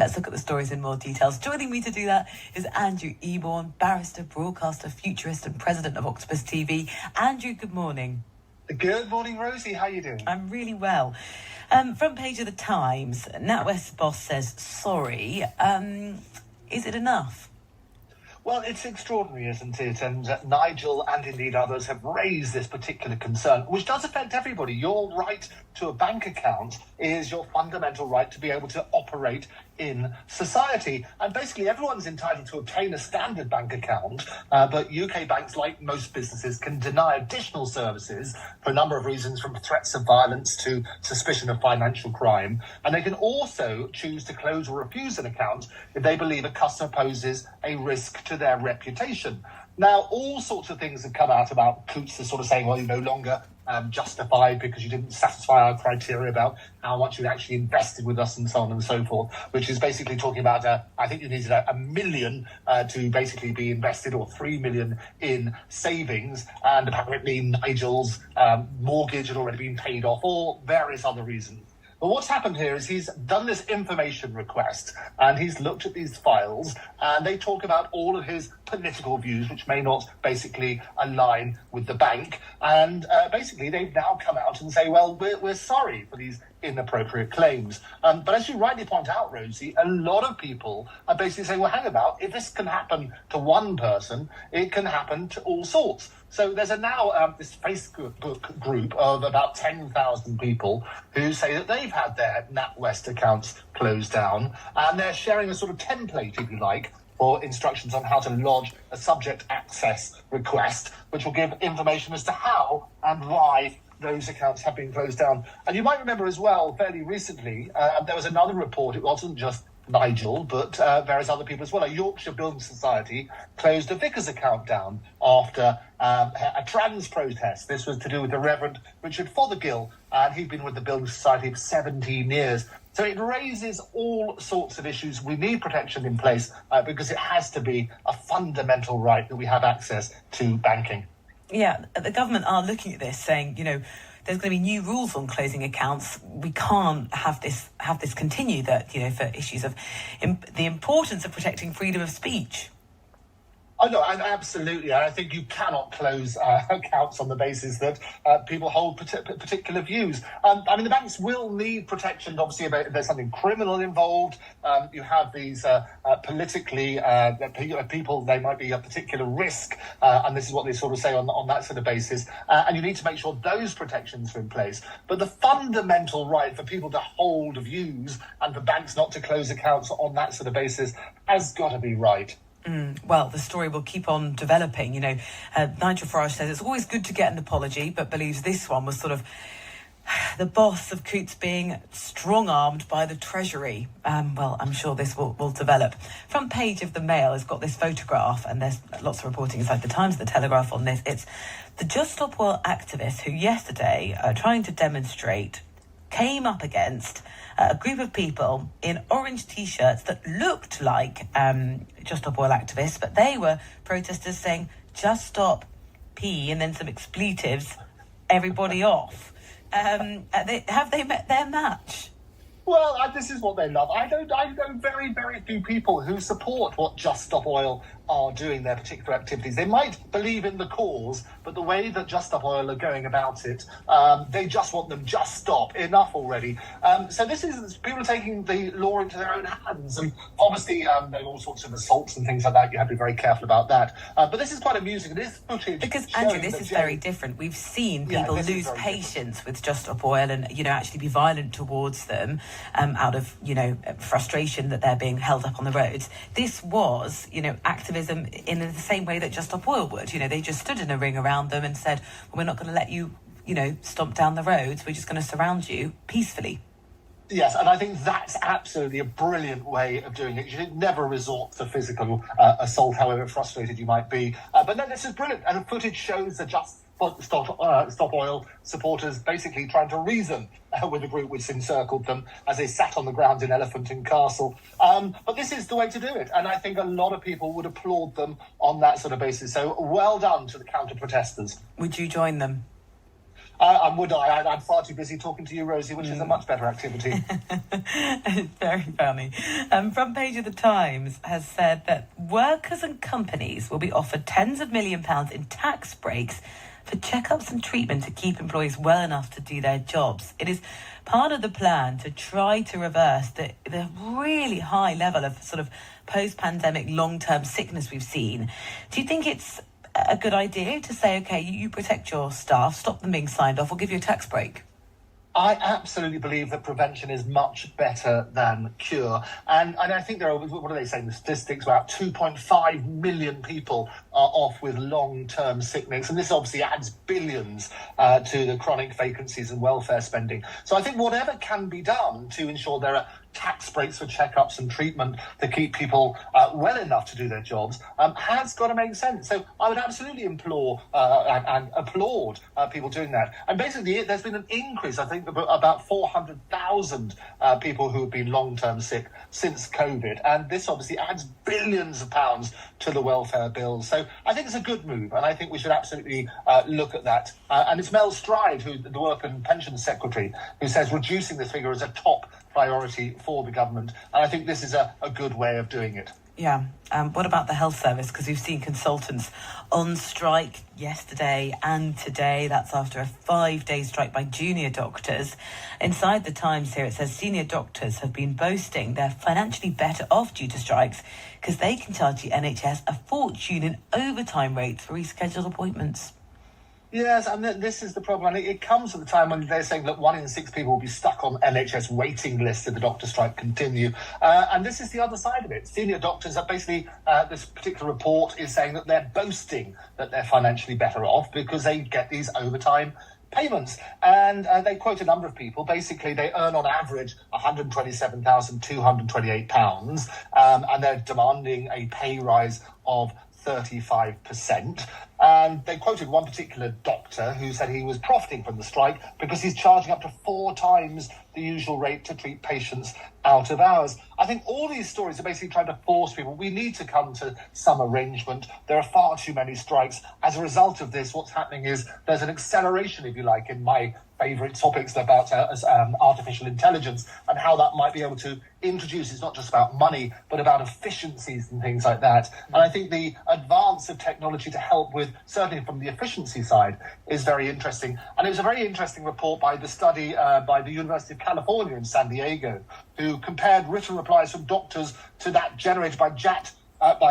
Let's look at the stories in more details. Joining me to do that is Andrew Eborn, barrister, broadcaster, futurist and president of Octopus TV. Andrew, good morning. Good morning, Rosie. How are you doing? I'm really well. Front page of the Times, NatWest boss says sorry. Is it enough? Well, it's extraordinary, isn't it? And Nigel and indeed others have raised this particular concern, which does affect everybody. Your right to a bank account is your fundamental right to be able to operate in society. And basically everyone's entitled to obtain a standard bank account, but UK banks, like most businesses, can deny additional services for a number of reasons, from threats of violence to suspicion of financial crime. And they can also choose to close or refuse an account if they believe a customer poses a risk to their reputation. Now, all sorts of things have come out about Coutts sort of saying, well, you're no longer justified because you didn't satisfy our criteria about how much you actually invested with us and so on and so forth, which is basically talking about, I think you needed a million to basically be invested, or 3 million in savings, and apparently Nigel's mortgage had already been paid off, or various other reasons. But what's happened here is he's done this information request and he's looked at these files, and they talk about all of his political views, which may not basically align with the bank. And basically they've now come out and say, well, we're sorry for these inappropriate claims. But as you rightly point out, Rosie, a lot of people are basically saying, well, hang about, if this can happen to one person, it can happen to all sorts. So there's now this Facebook group of about 10,000 people who say that they've had their NatWest accounts closed down, and they're sharing a sort of template, if you like, for instructions on how to lodge a subject access request, which will give information as to how and why those accounts have been closed down. And you might remember as well, fairly recently, there was another report. It wasn't just Nigel, but various other people as well. A Yorkshire Building Society closed a vicar's account down after a trans protest. This was to do with the Reverend Richard Fothergill, and he'd been with the Building Society for 17 years. So it raises all sorts of issues. We need protection in place because it has to be a fundamental right that we have access to banking. Yeah, the government are looking at this, saying, there's going to be new rules on closing accounts. We can't have this continue, that, for issues of the importance of protecting freedom of speech. Oh, no, absolutely. I think you cannot close accounts on the basis that people hold particular views. The banks will need protection, obviously, if there's something criminal involved. You have these politically people, they might be a particular risk, and this is what they sort of say on that sort of basis. And you need to make sure those protections are in place. But the fundamental right for people to hold views and for banks not to close accounts on that sort of basis has got to be right. Well, the story will keep on developing. Nigel Farage says it's always good to get an apology, but believes this one was sort of the boss of Coutts being strong-armed by the Treasury. Well, I'm sure this will develop. Front page of the Mail has got this photograph, and there's lots of reporting inside the Times, the Telegraph on this. It's the Just Stop Oil activists who yesterday, trying to demonstrate, came up against a group of people in orange T-shirts that looked like Just Stop Oil activists, but they were protesters saying, just stop P, and then some expletives, everybody off. Have they met their match? Well, this is what they love. I know very, very few people who support what Just Stop Oil are doing, their particular activities. They might believe in the cause, but the way that Just Stop Oil are going about it, they just want them just stop. Enough already. So this is, people are taking the law into their own hands. And obviously, there are all sorts of assaults and things like that. You have to be very careful about that. But this is quite amusing. This footage... Because, Andrew, this is very different. We've seen people lose patience with Just Stop Oil and, actually be violent towards them out of, frustration that they're being held up on the roads. This was, activism in the same way that Just Stop Oil would. They just stood in a ring around them and said, well, we're not going to let you, stomp down the roads. We're just going to surround you peacefully. Yes, and I think that's absolutely a brilliant way of doing it. You should never resort to physical assault, however frustrated you might be. But no, this is brilliant. And the footage shows the Just Stop Oil supporters basically trying to reason with the group which encircled them as they sat on the ground in Elephant and Castle. But this is the way to do it. And I think a lot of people would applaud them on that sort of basis. So well done to the counter-protesters. Would you join them? And would I? I'm far too busy talking to you, Rosie, which is a much better activity. It's very funny. Front page of the Times has said that workers and companies will be offered tens of £millions in tax breaks for checkups and treatment to keep employees well enough to do their jobs. It is part of the plan to try to reverse the really high level of sort of post-pandemic long-term sickness we've seen. Do you think it's a good idea to say, OK, you protect your staff, stop them being signed off, we'll give you a tax break? I absolutely believe that prevention is much better than cure. And I think there are, what are they saying, the statistics, about 2.5 million people are off with long-term sickness. And this obviously adds billions to the chronic vacancies and welfare spending. So I think whatever can be done to ensure there are tax breaks for checkups and treatment to keep people well enough to do their jobs has got to make sense. So I would absolutely implore and applaud people doing that. And basically, there's been an increase, I think, of about 400,000 people who have been long-term sick since COVID. And this obviously adds billions of pounds to the welfare bills. So I think it's a good move, and I think we should absolutely look at that. And it's Mel Stride, who the Work and Pensions Secretary, who says reducing this figure is a top priority for the government. And I think this is a good way of doing it. Yeah. What about the health service? Because we've seen consultants on strike yesterday and today. That's after a 5-day strike by junior doctors. Inside the Times here, it says senior doctors have been boasting they're financially better off due to strikes because they can charge the NHS a fortune in overtime rates for rescheduled appointments. Yes, and this is the problem. And it comes at the time when they're saying that 1 in 6 people will be stuck on NHS waiting lists if the doctor strike continue. And this is the other side of it. Senior doctors are basically, this particular report is saying that they're boasting that they're financially better off because they get these overtime payments. And they quote a number of people. Basically, they earn on average £127,228, and they're demanding a pay rise of 35%. And they quoted one particular doctor who said he was profiting from the strike because he's charging up to 4 times the usual rate to treat patients out of hours. I think all these stories are basically trying to force people. We need to come to some arrangement. There are far too many strikes. As a result of this, what's happening is there's an acceleration, if you like, in my favourite topics about artificial intelligence and how that might be able to introduce, it's not just about money, but about efficiencies and things like that. And I think the advance of technology to help with, certainly from the efficiency side, is very interesting. And it was a very interesting report by the study by the University of California in San Diego, who compared written replies from doctors to that generated by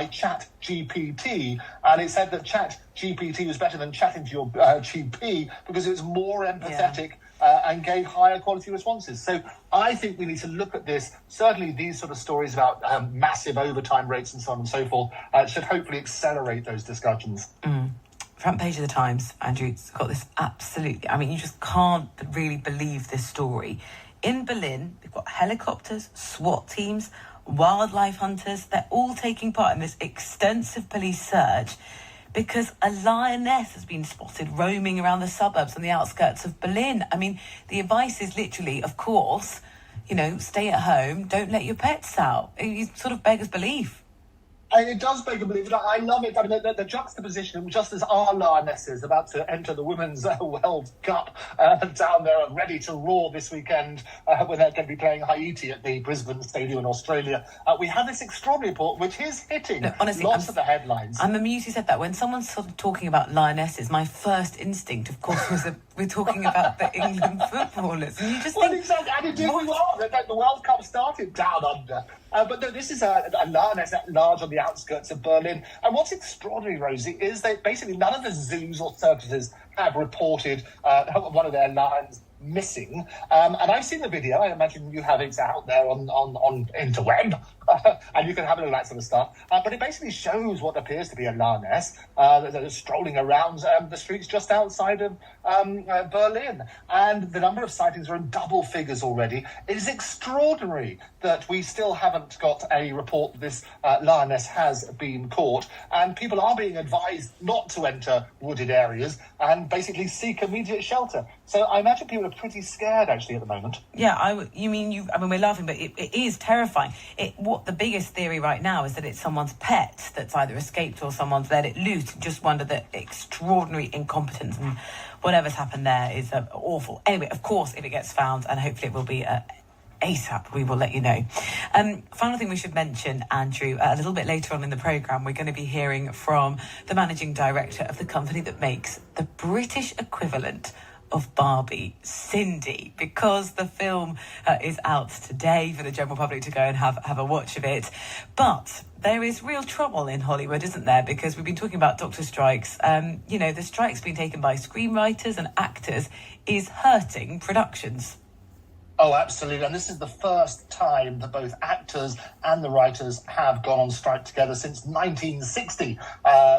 ChatGPT, and it said that ChatGPT was better than chatting to your GP because it was more empathetic and gave higher quality responses. So I think we need to look at this. Certainly these sort of stories about massive overtime rates and so on and so forth should hopefully accelerate those discussions. Front page of the Times, Andrew, it's got this absolutely, I mean, you just can't really believe this story. In Berlin, they've got helicopters, SWAT teams, wildlife hunters. They're all taking part in this extensive police search because a lioness has been spotted roaming around the suburbs and the outskirts of Berlin. I mean, the advice is literally, of course, stay at home, don't let your pets out. It sort of beggars belief. It does beg a belief. I love it. I mean, the juxtaposition, just as our Lionesses about to enter the Women's World Cup down there and ready to roar this weekend when they're going to be playing Haiti at the Brisbane Stadium in Australia. We have this extraordinary report which is hitting lots of the headlines. I'm amused you said that. When someone's sort of talking about Lionesses, my first instinct, of course, was that we're talking about the England footballers. And you just think, exactly. And indeed we are. The World Cup started down under. But no, this is a lioness at large on the outskirts of Berlin. And what's extraordinary, Rosie, is that basically none of the zoos or circuses have reported one of their lions missing. And I've seen the video. I imagine you have it out there on interweb. And you can have a look at that sort of stuff. But it basically shows what appears to be a lioness that is strolling around the streets just outside of Berlin. And the number of sightings are in double figures already. It is extraordinary that we still haven't got a report that this lioness has been caught. And people are being advised not to enter wooded areas and basically seek immediate shelter. So I imagine people are pretty scared, actually, at the moment. Yeah, we're laughing, but it is terrifying. What the biggest theory right now is that it's someone's pet that's either escaped or someone's let it loose. Just wonder the extraordinary incompetence, and whatever's happened there is awful. Anyway, of course, if it gets found, and hopefully it will be ASAP, we will let you know. Final thing we should mention, Andrew, a little bit later on in the programme, we're going to be hearing from the managing director of the company that makes the British equivalent of Barbie, Cindy, because the film is out today for the general public to go and have a watch of it. But there is real trouble in Hollywood, isn't there? Because we've been talking about doctor strikes. The strikes being taken by screenwriters and actors is hurting productions. Oh, absolutely. And this is the first time that both actors and the writers have gone on strike together since 1960,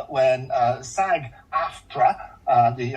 when SAG-AFTRA, the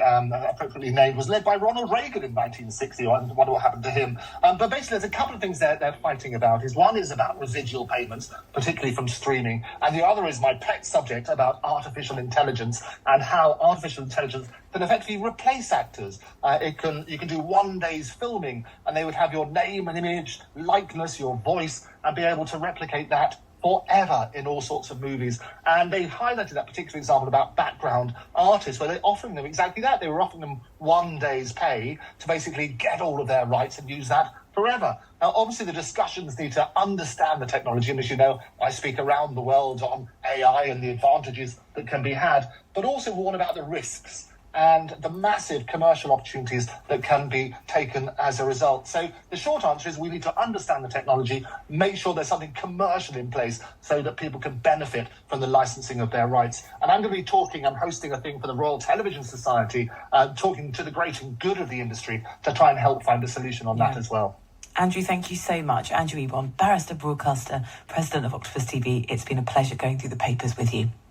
appropriately named, was led by Ronald Reagan in 1960. I wonder what happened to him. But basically, there's a couple of things they're fighting about. One is about residual payments, particularly from streaming. And the other is my pet subject about artificial intelligence and how artificial intelligence can effectively replace actors. You can do one day's filming and they would have your name and image, likeness, your voice, and be able to replicate that forever in all sorts of movies. And they highlighted that particular example about background artists, where they're offering them exactly that. They were offering them one day's pay to basically get all of their rights and use that forever. Now, obviously, the discussions need to understand the technology. And as you know, I speak around the world on AI and the advantages that can be had, but also warn about the risks and the massive commercial opportunities that can be taken as a result. So the short answer is we need to understand the technology, make sure there's something commercial in place so that people can benefit from the licensing of their rights. And I'm going to be I'm hosting a thing for the Royal Television Society, talking to the great and good of the industry to try and help find a solution on that as well. Andrew, thank you so much. Andrew Eborn, barrister, broadcaster, president of Octopus TV. It's been a pleasure going through the papers with you.